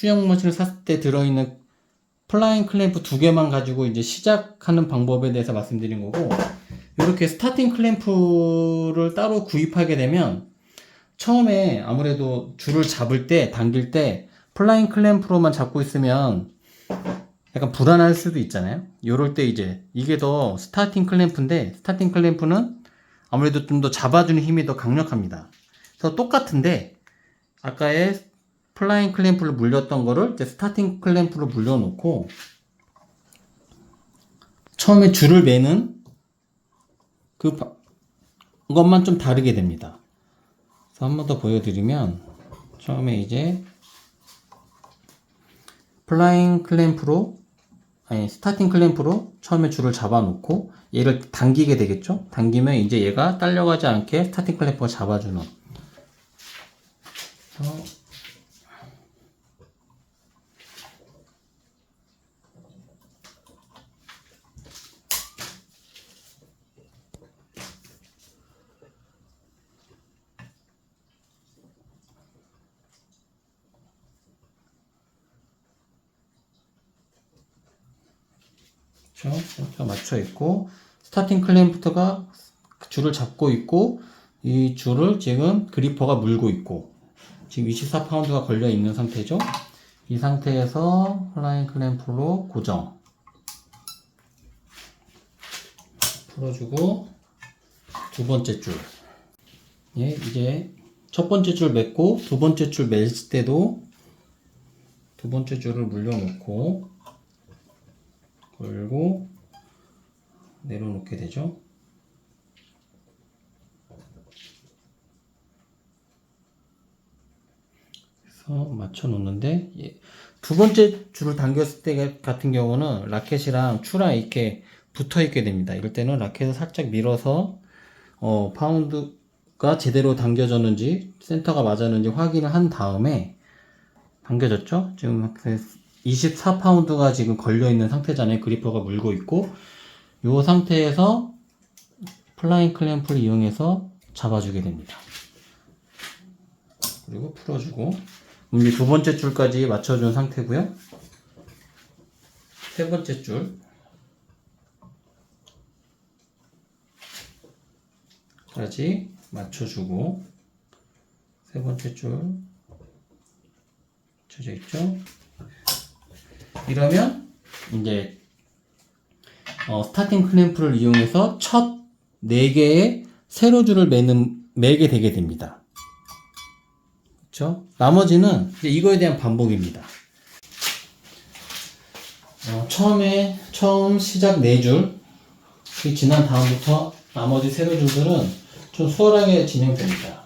수영 머신을 샀을 때 들어있는 플라잉 클램프 2개만 가지고 이제 시작하는 방법에 대해서 말씀드린 거고, 이렇게 스타팅 클램프를 따로 구입하게 되면 처음에 아무래도 줄을 잡을 때, 당길 때 플라잉 클램프로만 잡고 있으면 약간 불안할 수도 있잖아요. 요럴 때 이제 이게 더 스타팅 클램프인데, 스타팅 클램프는 아무래도 좀 더 잡아주는 힘이 더 강력합니다. 그래서 똑같은데 아까의 플라잉 클램프를 물렸던 거를 이제 스타팅 클램프로 물려놓고 처음에 줄을 매는 그것만 좀 다르게 됩니다. 그래서 한 번 더 보여드리면, 처음에 이제 플라잉 클램프로, 아니 스타팅 클램프로 처음에 줄을 잡아놓고 얘를 당기게 되겠죠. 당기면 이제 얘가 딸려가지 않게 스타팅 클램프가 잡아주는. 센터 맞춰 있고, 스타팅 클램프가 줄을 잡고 있고, 이 줄을 지금 그리퍼가 물고 있고, 지금 24파운드가 걸려 있는 상태죠. 이 상태에서 플라잉 클램프로 고정 풀어주고, 두 번째 줄, 예, 이제 첫 번째 줄 맺고 두 번째 줄 맬 때도 두 번째 줄을 물려놓고 걸고 내려놓게 되죠. 그래서 맞춰 놓는데, 두 번째 줄을 당겼을 때 같은 경우는 라켓이랑 추랑 이렇게 붙어 있게 됩니다. 이럴 때는 라켓을 살짝 밀어서 파운드가 제대로 당겨졌는지 센터가 맞았는지 확인을 한 다음에, 당겨졌죠? 지금 24파운드가 지금 걸려 있는 상태잖아요. 그리퍼가 물고 있고, 이 상태에서 플라잉 클램프를 이용해서 잡아주게 됩니다. 그리고 풀어주고, 이제 두 번째 줄까지 맞춰준 상태고요. 세 번째 줄까지 맞춰주고, 세 번째 줄 맞춰져 있죠. 이러면 이제 스타팅 클램프를 이용해서 첫 4개의 세로 줄을 매게 되게 됩니다. 그렇죠? 나머지는 이제 이거에 대한 반복입니다. 처음 시작 4줄 지난 다음부터 나머지 세로 줄들은 좀 수월하게 진행됩니다.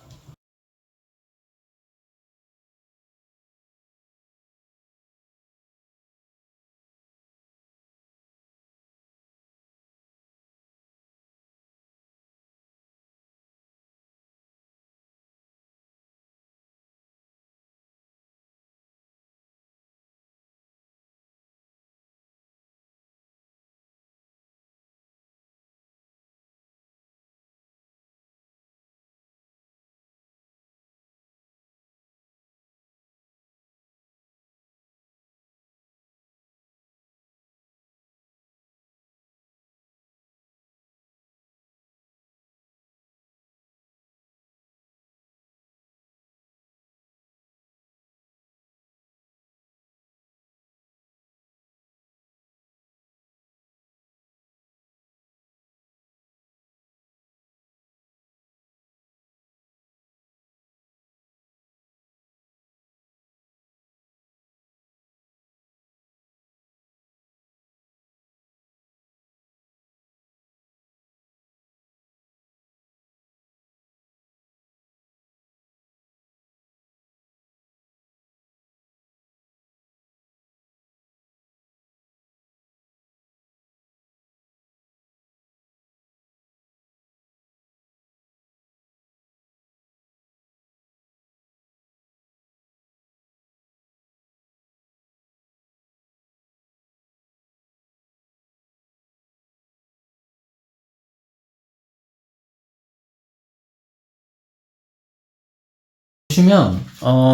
보시면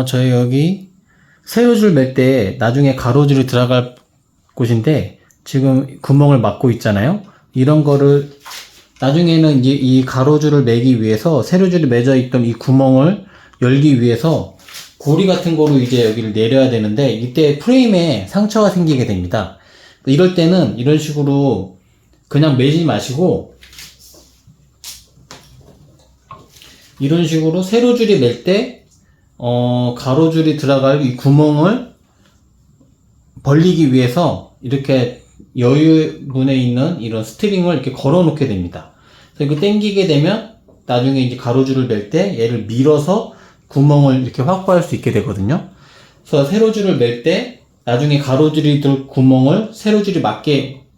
저희 여기 세로줄 맬 때 나중에 가로줄이 들어갈 곳인데 지금 구멍을 막고 있잖아요. 이런 거를 나중에는 이제 이 가로줄을 매기 위해서 세로줄이 맺어 있던 이 구멍을 열기 위해서 고리 같은 거로 이제 여기를 내려야 되는데 이때 프레임에 상처가 생기게 됩니다. 이럴 때는 이런 식으로 그냥 매지 마시고 이런 식으로 세로줄이 맬 때 가로줄이 들어갈 이 구멍을 벌리기 위해서 이렇게 여유분에 있는 이런 스트링을 이렇게 걸어 놓게 됩니다. 그래서 이렇게 당기게 되면 나중에 이제 가로줄을 맬 때 얘를 밀어서 구멍을 이렇게 확보할 수 있게 되거든요. 그래서 세로줄을 맬 때 나중에 가로줄이 들 구멍을 세로줄이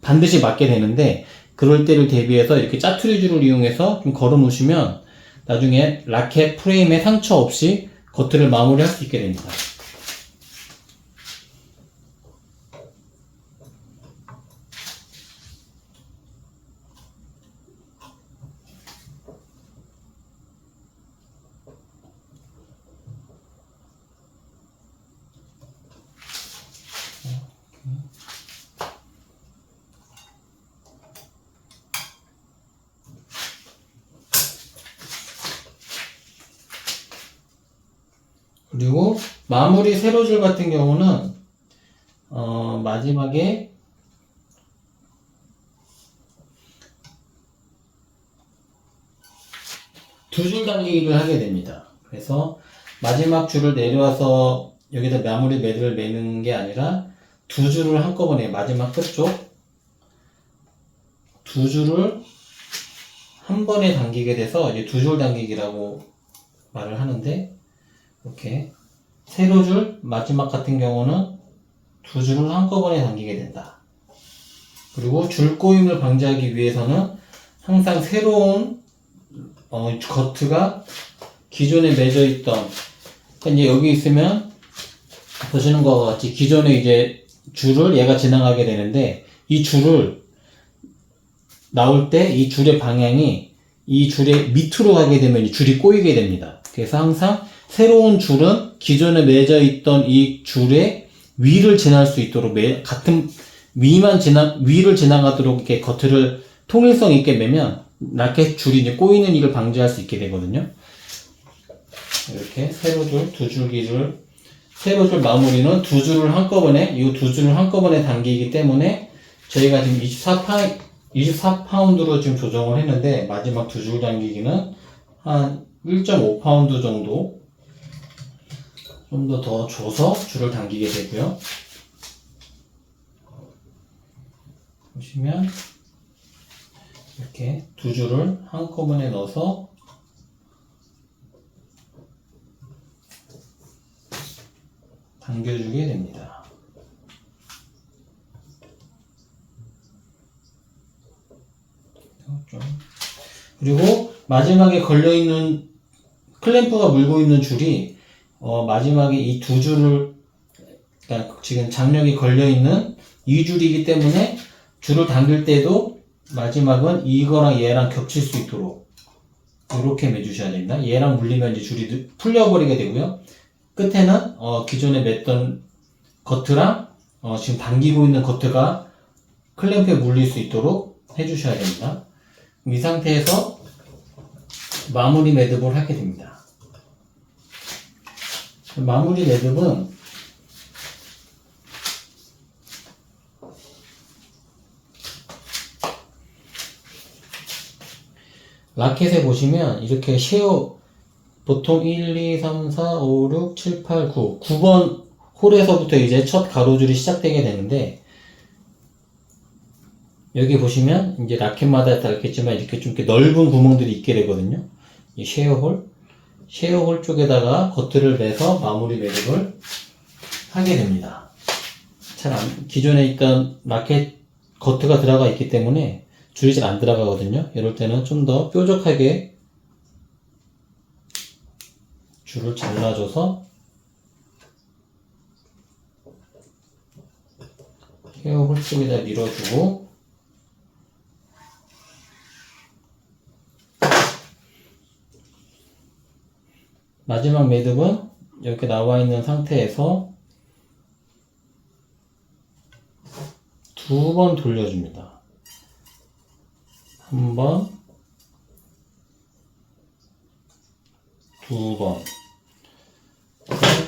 반드시 맞게 되는데 그럴 때를 대비해서 이렇게 짜투리 줄을 이용해서 좀 걸어 놓으시면 나중에 라켓 프레임에 상처 없이 겉을 마무리할 수 있게 됩니다. 그리고 마무리 세로줄 같은 경우는 마지막에 두 줄 당기기를 하게 됩니다. 그래서 마지막 줄을 내려와서 여기다 마무리 매듭을 매는 게 아니라 두 줄을 한꺼번에 마지막 끝쪽 두 줄을 한 번에 당기게 돼서 이제 두 줄 당기기라고 말을 하는데 이렇게 세로줄 마지막 같은 경우는 두 줄을 한꺼번에 당기게 된다. 그리고 줄 꼬임을 방지하기 위해서는 항상 새로운 겉가 기존에 맺어 있던 그러니까 이제 여기 있으면 보시는 것과 같이 기존에 이제 줄을 얘가 지나가게 되는데 이 줄을 나올 때 이 줄의 방향이 이 줄의 밑으로 가게 되면 이 줄이 꼬이게 됩니다. 그래서 항상 새로운 줄은 기존에 맺어 있던 이 줄의 위를 지날 수 있도록 같은 위를 지나가도록 이렇게 겉을 통일성 있게 매면 라켓 줄이 이제 꼬이는 일을 방지할 수 있게 되거든요. 이렇게 세로줄, 두 줄기를 세로줄 마무리는 두 줄을 한꺼번에 이 두 줄을 한꺼번에 당기기 때문에 저희가 지금 24파운드로 지금 조정을 했는데 마지막 두 줄 당기기는 한 1.5파운드 정도 좀 더 줘서 줄을 당기게 되고요. 보시면 이렇게 두 줄을 한꺼번에 넣어서 당겨주게 됩니다. 그리고 마지막에 걸려있는 클램프가 물고 있는 줄이 마지막에 이 두 줄을 그러니까 지금 장력이 걸려있는 이 줄이기 때문에 줄을 당길 때도 마지막은 이거랑 얘랑 겹칠 수 있도록 이렇게 매주셔야 됩니다. 얘랑 물리면 이제 줄이 풀려버리게 되고요. 끝에는 기존에 맸던 겉이랑 지금 당기고 있는 겉가 클램프에 물릴 수 있도록 해주셔야 됩니다. 이 상태에서 마무리 매듭을 하게 됩니다. 마무리 매듭은 라켓에 보시면 이렇게 쉐어 보통 1, 2, 3, 4, 5, 6, 7, 8, 9 9번 홀에서부터 이제 첫 가로줄이 시작되게 되는데 여기 보시면 이제 라켓마다 다르겠지만 이렇게 좀 넓은 구멍들이 있게 되거든요. 이 쉐어홀 쪽에다가 겉을 내서 마무리 매듭을 하게 됩니다. 기존에 있던 라켓 겉가 들어가 있기 때문에 줄이 잘 안 들어가거든요. 이럴 때는 좀 더 뾰족하게 줄을 잘라줘서 쉐어홀 쪽에다 밀어주고 마지막 매듭은 이렇게 나와 있는 상태에서 두 번 돌려줍니다. 한 번, 두 번.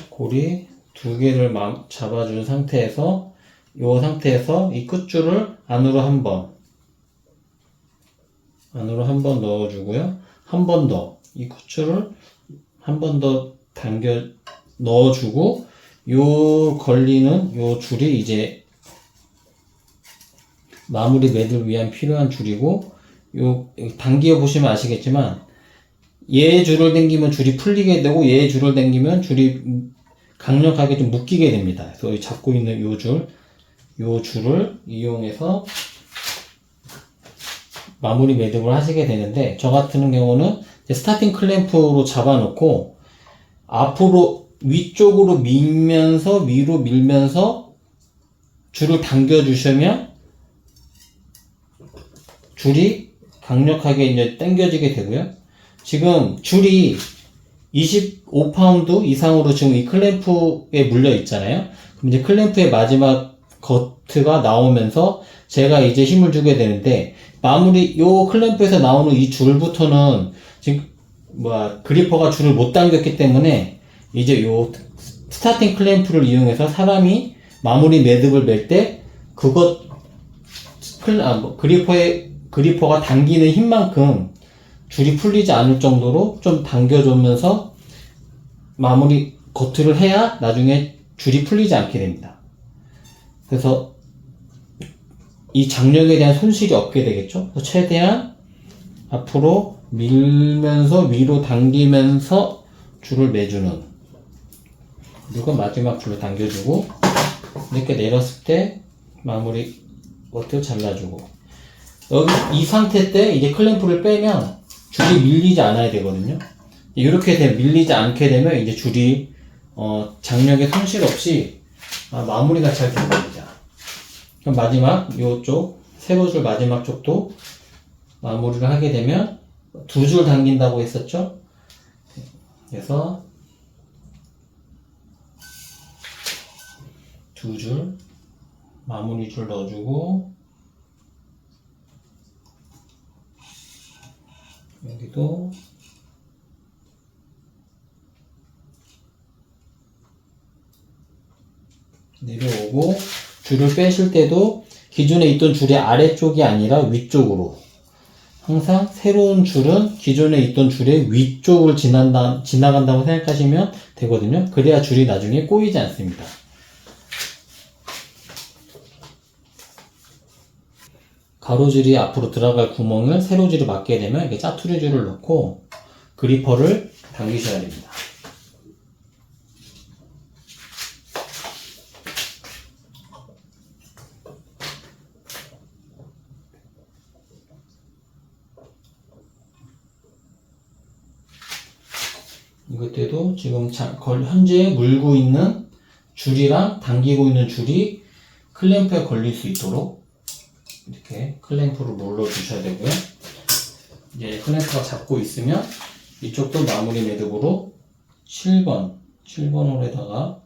고리 두 개를 잡아준 상태에서 이 상태에서 이 끝줄을 안으로 한 번 넣어주고요. 한 번 더 이 끝줄을 한 번 더 당겨 넣어주고 요 걸리는 요 줄이 이제 마무리 매듭을 위한 필요한 줄이고 요 당겨 보시면 아시겠지만 얘 줄을 당기면 줄이 풀리게 되고 얘 줄을 당기면 줄이 강력하게 좀 묶이게 됩니다. 그래서 잡고 있는 요 줄을 이용해서 마무리 매듭을 하시게 되는데 저 같은 경우는 스타팅 클램프로 잡아놓고 앞으로 위쪽으로 밀면서 위로 밀면서 줄을 당겨 주시면 줄이 강력하게 이제 당겨지게 되고요. 지금 줄이 25파운드 이상으로 지금 이 클램프에 물려 있잖아요. 그럼 이제 클램프의 마지막 거트가 나오면서 제가 이제 힘을 주게 되는데 요 클램프에서 나오는 이 줄부터는 지금 그리퍼가 줄을 못 당겼기 때문에 이제 요 스타팅 클램프를 이용해서 사람이 마무리 매듭을 맬 때 그리퍼가 당기는 힘만큼 줄이 풀리지 않을 정도로 좀 당겨주면서 마무리 거트를 해야 나중에 줄이 풀리지 않게 됩니다. 그래서 이 장력에 대한 손실이 없게 되겠죠. 그래서 최대한 앞으로 밀면서 위로 당기면서 줄을 매주는, 그리고 마지막 줄을 당겨주고 이렇게 내렸을 때 마무리 거트 잘라주고, 여기 이 상태 때 이제 클램프를 빼면 줄이 밀리지 않아야 되거든요. 이렇게 밀리지 않게 되면 이제 줄이 장력에 손실 없이 마무리가 잘 된 겁니다. 그럼 마지막 요쪽 세로줄 마지막 쪽도 마무리를 하게 되면 두 줄 당긴다고 했었죠. 그래서 두 줄 마무리 줄 넣어주고, 여기도 내려오고, 줄을 빼실 때도 기존에 있던 줄의 아래쪽이 아니라 위쪽으로, 항상 새로운 줄은 기존에 있던 줄의 위쪽을 지나간다고 생각하시면 되거든요. 그래야 줄이 나중에 꼬이지 않습니다. 가로줄이 앞으로 들어갈 구멍을 세로줄이 맞게 되면 이렇게 짜투리 줄을 넣고 그리퍼를 당기셔야 됩니다. 이것 때도 지금 현재 물고 있는 줄이랑 당기고 있는 줄이 클램프에 걸릴 수 있도록 이렇게 클램프를 눌러 주셔야 되고요. 이제 클램프가 잡고 있으면 이쪽도 마무리 매듭으로 7번 홀에다가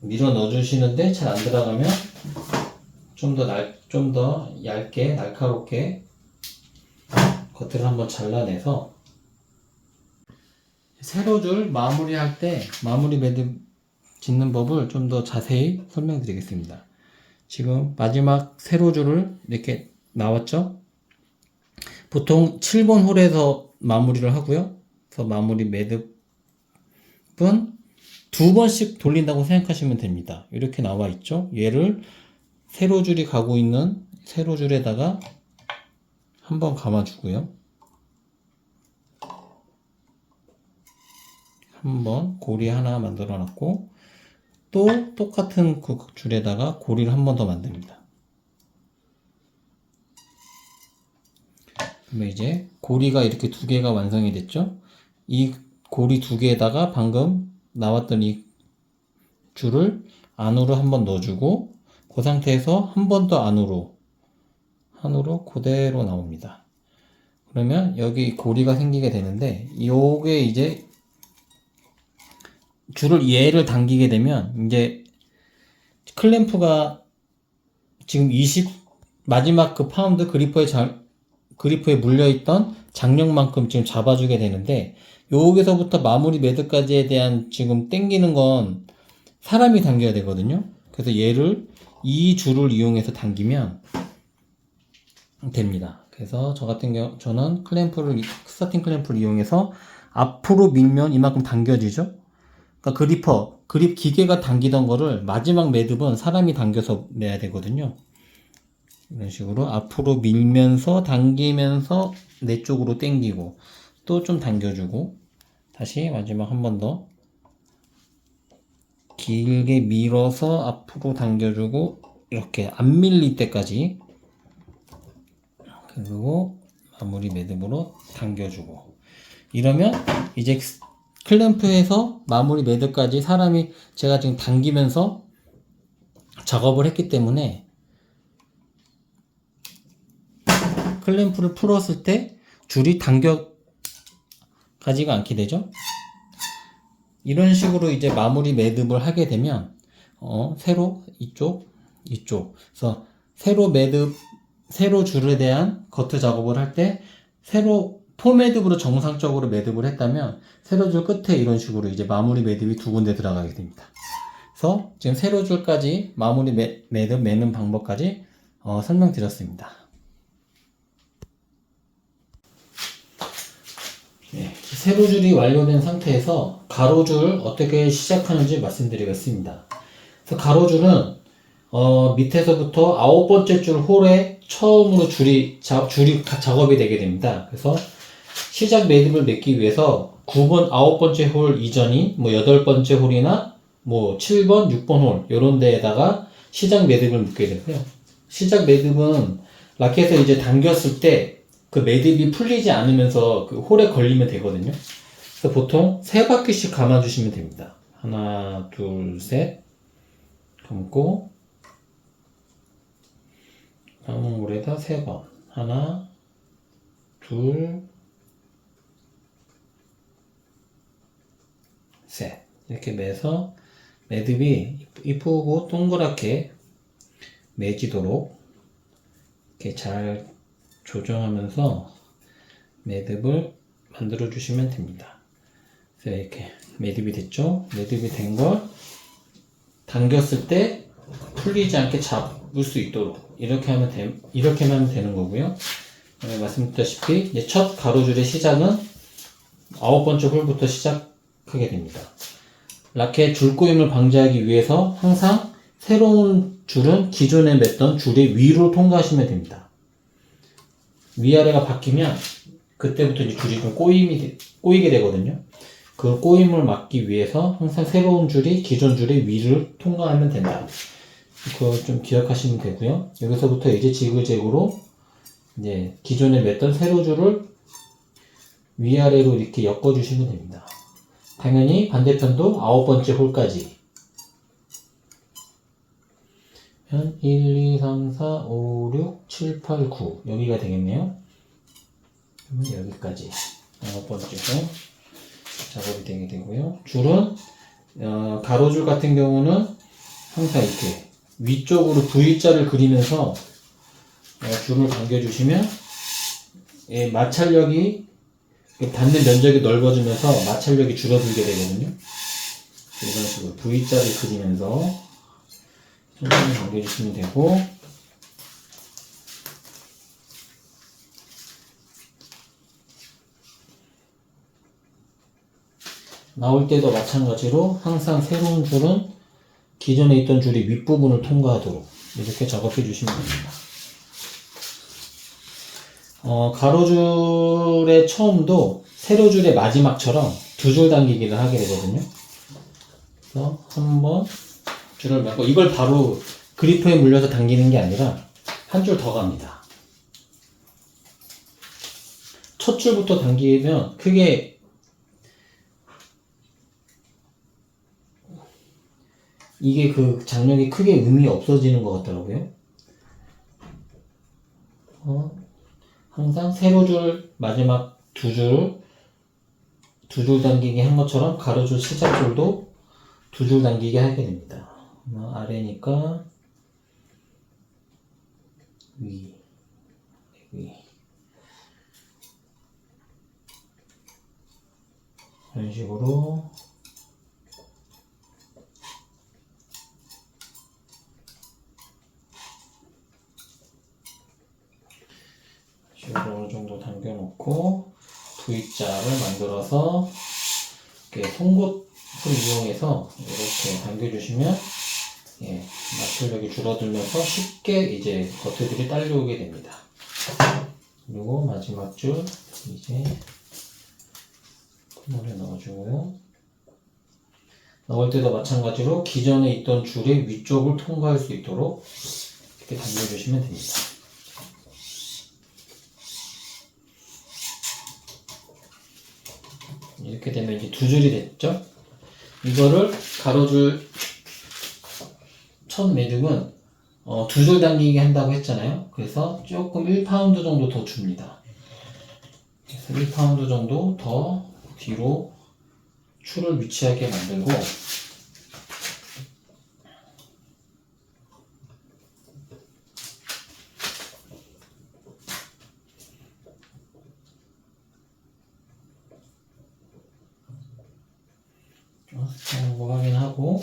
밀어 넣어 주시는데 잘 안 들어가면 좀 더 얇게 날카롭게 겉을 한번 잘라내서, 세로줄 마무리할 때 마무리 매듭 짓는 법을 좀 더 자세히 설명드리겠습니다. 지금 마지막 세로줄을 이렇게 나왔죠? 보통 7번 홀에서 마무리를 하고요. 그래서 마무리 매듭은 두 번씩 돌린다고 생각하시면 됩니다. 이렇게 나와 있죠? 얘를 세로줄이 가고 있는 세로줄에다가 한번 감아주고요. 한번 고리 하나 만들어 놨고, 또 똑같은 그 줄에다가 고리를 한 번 더 만듭니다. 그러면 이제 고리가 이렇게 두 개가 완성이 됐죠? 이 고리 두 개에다가 방금 나왔던 이 줄을 안으로 한 번 넣어주고, 그 상태에서 한 번 더 안으로 그대로 나옵니다. 그러면 여기 고리가 생기게 되는데, 요게 이제 얘를 당기게 되면 이제 클램프가 지금 마지막 그 파운드 그리퍼에 물려있던 장력만큼 지금 잡아주게 되는데, 여기서부터 마무리 매듭까지에 대한 지금 당기는 건 사람이 당겨야 되거든요. 그래서 얘를 이 줄을 이용해서 당기면 됩니다. 그래서 저 같은 경우 저는 스타팅 클램프를 이용해서 앞으로 밀면 이만큼 당겨지죠. 그러니까 그립 기계가 당기던 거를 마지막 매듭은 사람이 당겨서 내야 되거든요. 이런 식으로 앞으로 밀면서 당기면서 내 쪽으로 당기고 또 좀 당겨주고 다시 마지막 한 번 더 길게 밀어서 앞으로 당겨주고 이렇게 안 밀릴 때까지, 그리고 마무리 매듭으로 당겨주고, 이러면 이제 클램프에서 마무리 매듭까지 제가 지금 당기면서 작업을 했기 때문에 클램프를 풀었을 때 줄이 당겨 가지가 않게 되죠. 이런 식으로 이제 마무리 매듭을 하게 되면 세로 이쪽 그래서 세로 줄에 대한 거트 작업을 할 때 포 매듭으로 정상적으로 매듭을 했다면 세로줄 끝에 이런 식으로 이제 마무리 매듭이 두 군데 들어가게 됩니다. 그래서 지금 세로줄까지 마무리 매듭 매는 방법까지 설명드렸습니다. 네, 세로줄이 완료된 상태에서 가로줄 어떻게 시작하는지 말씀드리겠습니다. 그래서 가로줄은 밑에서부터 9번째 줄 홀에 처음으로 줄이 작업이 되게 됩니다. 그래서 시작 매듭을 맺기 위해서 9번째 홀 이전인 8번째 홀이나 7번, 6번 홀 이런 데에다가 시작 매듭을 묶게 되고요. 시작 매듭은 라켓을 이제 당겼을 때 그 매듭이 풀리지 않으면서 그 홀에 걸리면 되거든요. 그래서 보통 3바퀴씩 감아주시면 됩니다. 하나, 둘, 셋 감고 남은 홀에다 3번 하나, 둘, 셋 이렇게 매서 매듭이 이쁘고 동그랗게 매지도록 이렇게 잘 조정하면서 매듭을 만들어 주시면 됩니다. 그래서 이렇게 매듭이 됐죠? 매듭이 된 걸 당겼을 때 풀리지 않게 잡을 수 있도록 이렇게 하면 되는 거고요. 말씀드렸다시피 이제 첫 가로줄의 시작은 9번째 홀부터 시작하게 됩니다. 라켓 줄꼬임을 방지하기 위해서 항상 새로운 줄은 기존에 맸던 줄의 위로 통과하시면 됩니다. 위아래가 바뀌면 그때부터 이제 줄이 좀 꼬이게 되거든요. 그 꼬임을 막기 위해서 항상 새로운 줄이 기존 줄의 위를 통과하면 된다. 그거 좀 기억하시면 되고요. 여기서부터 이제 지그재그로 이제 기존에 맸던 세로줄을 위아래로 이렇게 엮어주시면 됩니다. 당연히 반대편도 9번째 홀까지 1, 2, 3, 4, 5, 6, 7, 8, 9 여기가 되겠네요. 그러면 여기까지 9번째 홀 작업이 되게 되고요. 줄은 가로줄 같은 경우는 항상 이렇게 위쪽으로 V자를 그리면서 줄을 당겨주시면 마찰력이 닿는 면적이 넓어지면서 마찰력이 줄어들게 되거든요. 이런 식으로 V자를 그리면서 천천히 당겨주시면 되고, 나올 때도 마찬가지로 항상 새로운 줄은 기존에 있던 줄이 윗부분을 통과하도록 이렇게 작업해 주시면 됩니다. 가로줄의 처음도 세로줄의 마지막처럼 두 줄 당기기를 하게 되거든요. 그래서 한번 줄을 매고, 이걸 바로 그리퍼에 물려서 당기는 게 아니라 한 줄 더 갑니다. 첫 줄부터 당기면 이게 그 장력이 크게 의미 없어지는 것 같더라고요. 항상 세로줄 마지막 두 줄 당기기 한 것처럼 가로줄 시작줄도 두 줄 당기기 하게 됩니다. 아래니까 위. 이런 식으로 어느 정도 당겨 놓고 V자를 만들어서 이렇게 송곳을 이용해서 이렇게 당겨 주시면 마찰력이 줄어들면서 쉽게 이제 버트들이 딸려오게 됩니다. 그리고 마지막 줄 이제 코너에 넣어주고요. 넣을 때도 마찬가지로 기존에 있던 줄의 위쪽을 통과할 수 있도록 이렇게 당겨주시면 됩니다. 이렇게 되면 이제 두 줄이 됐죠? 이거를 가로줄 첫 매듭은 두 줄 당기게 한다고 했잖아요. 그래서 조금 1파운드 정도 더 줍니다. 그래서 1파운드 정도 더 뒤로 줄을 위치하게 만들고 확인하고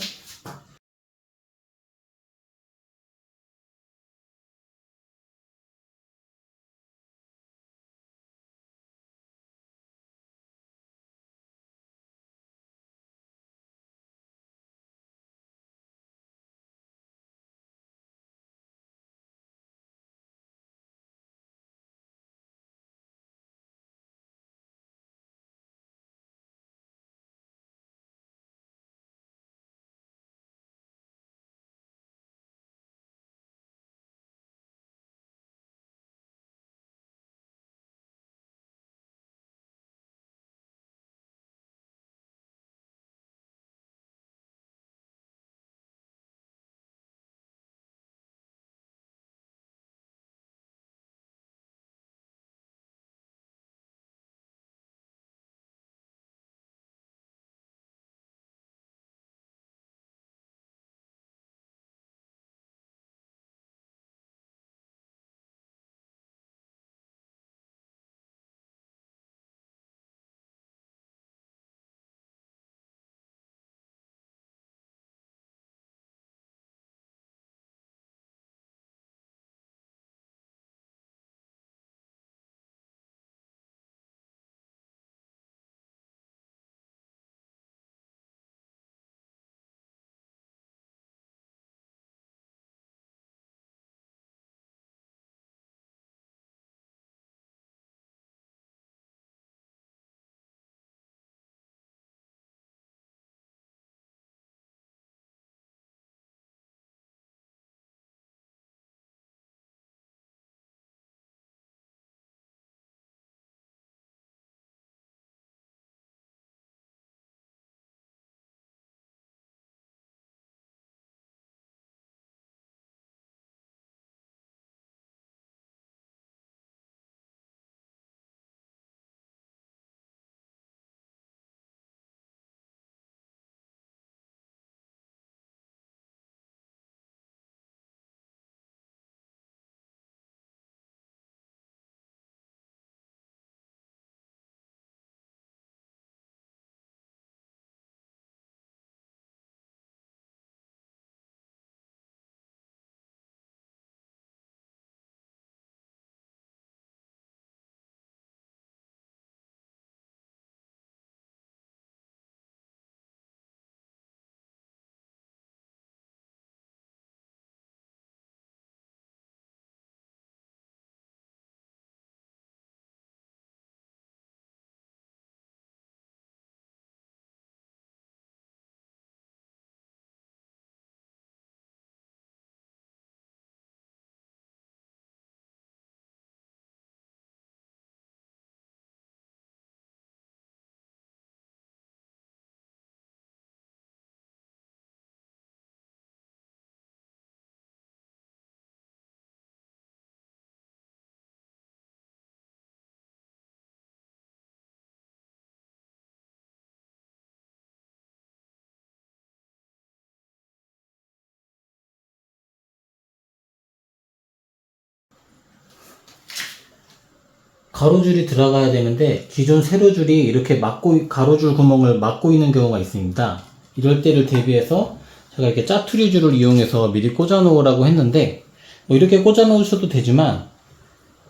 가로줄이 들어가야 되는데 기존 세로줄이 이렇게 가로줄 구멍을 막고 있는 경우가 있습니다. 이럴 때를 대비해서 제가 이렇게 짜투리 줄을 이용해서 미리 꽂아 놓으라고 했는데, 뭐 이렇게 꽂아 놓으셔도 되지만,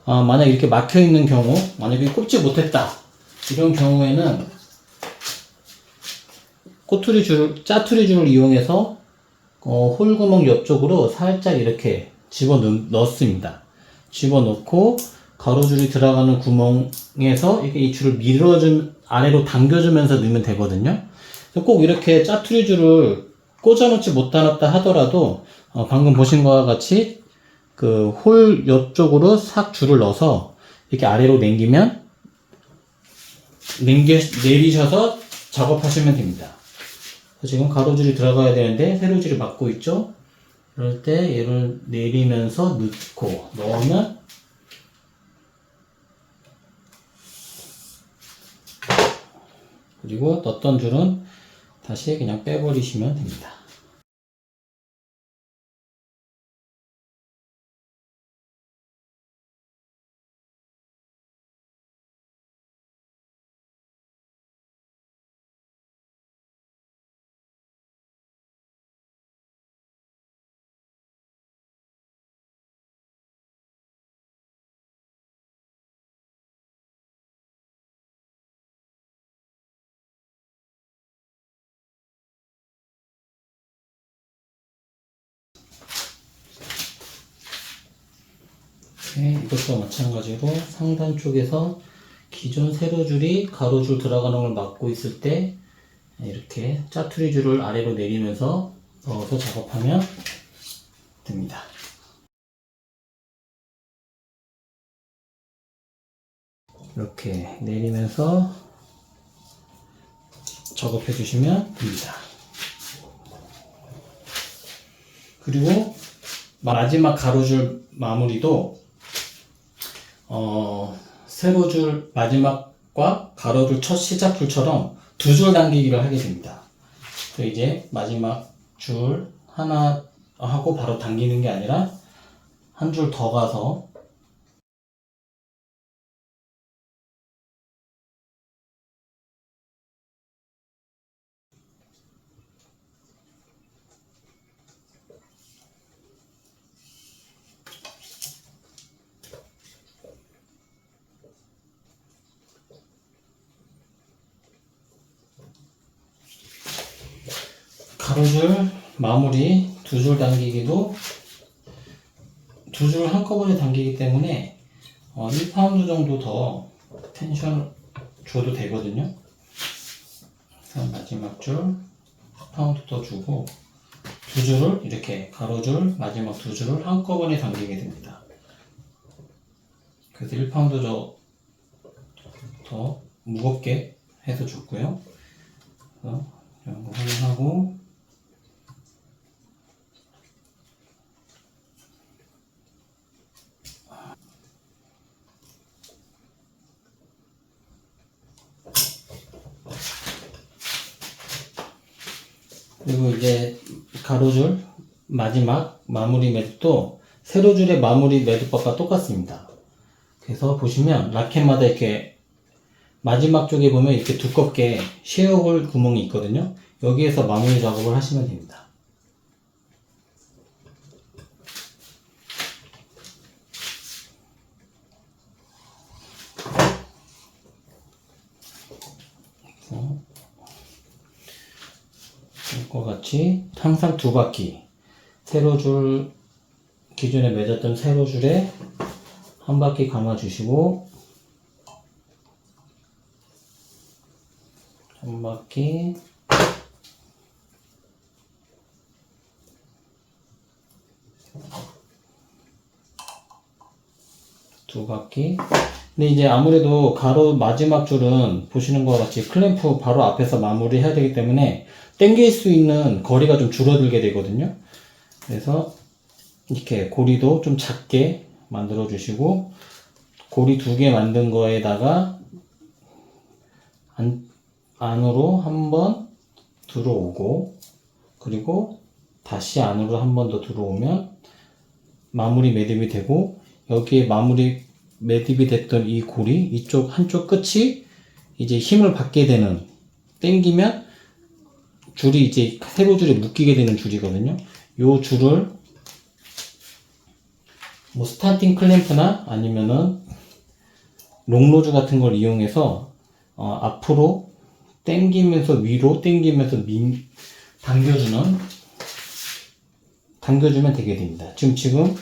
만약 이렇게 막혀 있는 경우, 만약에 꽂지 못했다 이런 경우에는 짜투리 줄을 이용해서 홀 구멍 옆쪽으로 살짝 이렇게 넣습니다. 집어넣고 가로줄이 들어가는 구멍에서 이 줄을 아래로 당겨주면서 넣으면 되거든요. 꼭 이렇게 짜투리 줄을 꽂아놓지 못하다 하더라도 방금 보신 것과 같이 그 홀 옆쪽으로 싹 줄을 넣어서 이렇게 아래로 내리셔서 작업하시면 됩니다. 지금 가로줄이 들어가야 되는데 세로줄이 막고 있죠. 그럴 때 얘를 내리면서 넣으면 그리고 넣었던 줄은 다시 그냥 빼버리시면 됩니다. 이것도 마찬가지로 상단 쪽에서 기존 세로줄이 가로줄 들어가는 걸 막고 있을 때 이렇게 짜투리 줄을 아래로 내리면서 넣어서 작업하면 됩니다. 이렇게 내리면서 작업해 주시면 됩니다. 그리고 마지막 가로줄 마무리도 세로줄 마지막과 가로줄 첫 시작줄처럼 두 줄 당기기를 하게 됩니다. 그래서 이제 마지막 줄 하나 하고 바로 당기는 게 아니라 한 줄 더 가서 가로줄 마무리 두 줄 당기기도 두 줄 한꺼번에 당기기 때문에 1파운드 정도 더 텐션 줘도 되거든요. 그래서 마지막 줄 파운드 더 주고 두 줄을 이렇게 가로줄 마지막 두 줄을 한꺼번에 당기게 됩니다. 그래서 1파운드 더 무겁게 해서 줬고요. 그래서 이런 거 확인하고 그리고 이제 가로줄 마지막 마무리 매듭도 세로줄의 마무리 매듭법과 똑같습니다. 그래서 보시면 라켓마다 이렇게 마지막 쪽에 보면 이렇게 두껍게 쉐어홀 구멍이 있거든요. 여기에서 마무리 작업을 하시면 됩니다. 이것과 같이 항상 두 바퀴 세로줄 기존에 맺었던 세로줄에 한 바퀴 감아 주시고 한 바퀴 두 바퀴. 근데 이제 아무래도 가로 마지막 줄은 보시는 것과 같이 클램프 바로 앞에서 마무리 해야 되기 때문에 당길 수 있는 거리가 좀 줄어들게 되거든요. 그래서 이렇게 고리도 좀 작게 만들어 주시고 고리 두 개 만든 거에다가 안으로 한번 들어오고 그리고 다시 안으로 한 번 더 들어오면 마무리 매듭이 되고 여기에 마무리 매듭이 됐던 이 고리, 이쪽 한쪽 끝이 이제 힘을 받게 되는, 당기면 줄이 이제 세로줄에 묶이게 되는 줄이거든요. 요 줄을 뭐 스타팅 클램프나 아니면은 롱로즈 같은 걸 이용해서 앞으로 당기면서 위로 당기면서 당겨주면 되게 됩니다. 지금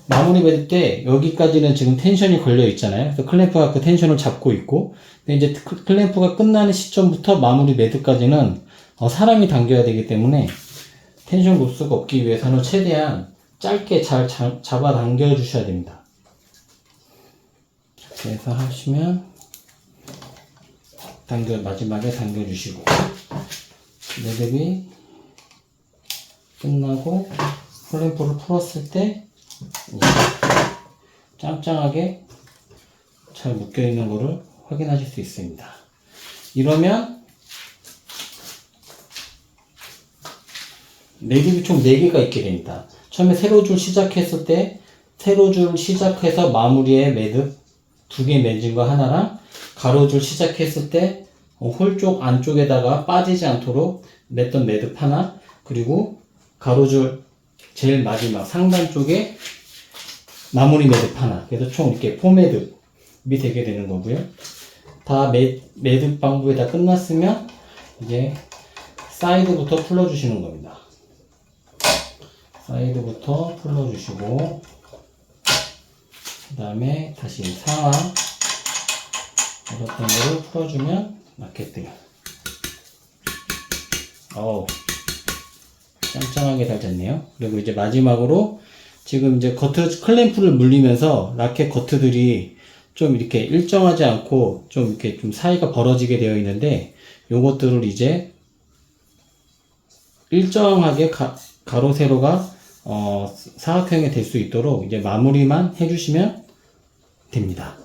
마무리 매듭 때 여기까지는 지금 텐션이 걸려 있잖아요. 그래서 클램프가 그 텐션을 잡고 있고, 근데 이제 클램프가 끝나는 시점부터 마무리 매듭까지는 사람이 당겨야 되기 때문에 텐션 로스가 없기 위해서는 최대한 짧게 잘 잡아 당겨 주셔야 됩니다. 그래서 하시면 마지막에 당겨 주시고, 매듭이 끝나고 클램프를 풀었을 때 짱짱하게 잘 묶여 있는 거를 확인하실 수 있습니다. 이러면 매듭이 총 4개가 있게 됩니다. 처음에 세로줄 시작했을 때 세로줄 시작해서 마무리에 매듭 2개 맺은 거 하나랑, 가로줄 시작했을 때 홀 쪽 안쪽에다가 빠지지 않도록 냈던 매듭 하나, 그리고 가로줄 제일 마지막 상단 쪽에 마무리 매듭 하나. 그래서 총 이렇게 4매듭이 되게 되는 거고요. 다 매듭 방법이 다 끝났으면 이제 사이드부터 풀어주시는 겁니다. 사이드부터 풀어주시고, 그 다음에 다시 상하 어떤 거를 풀어주면 맞게끔. 짱짱하게 잘 됐네요. 그리고 이제 마지막으로 지금 이제 클램프를 물리면서 라켓 거트들이 좀 이렇게 일정하지 않고 좀 이렇게 좀 사이가 벌어지게 되어 있는데, 요것들을 이제 일정하게 가로 세로가 사각형이 될 수 있도록 이제 마무리만 해주시면 됩니다.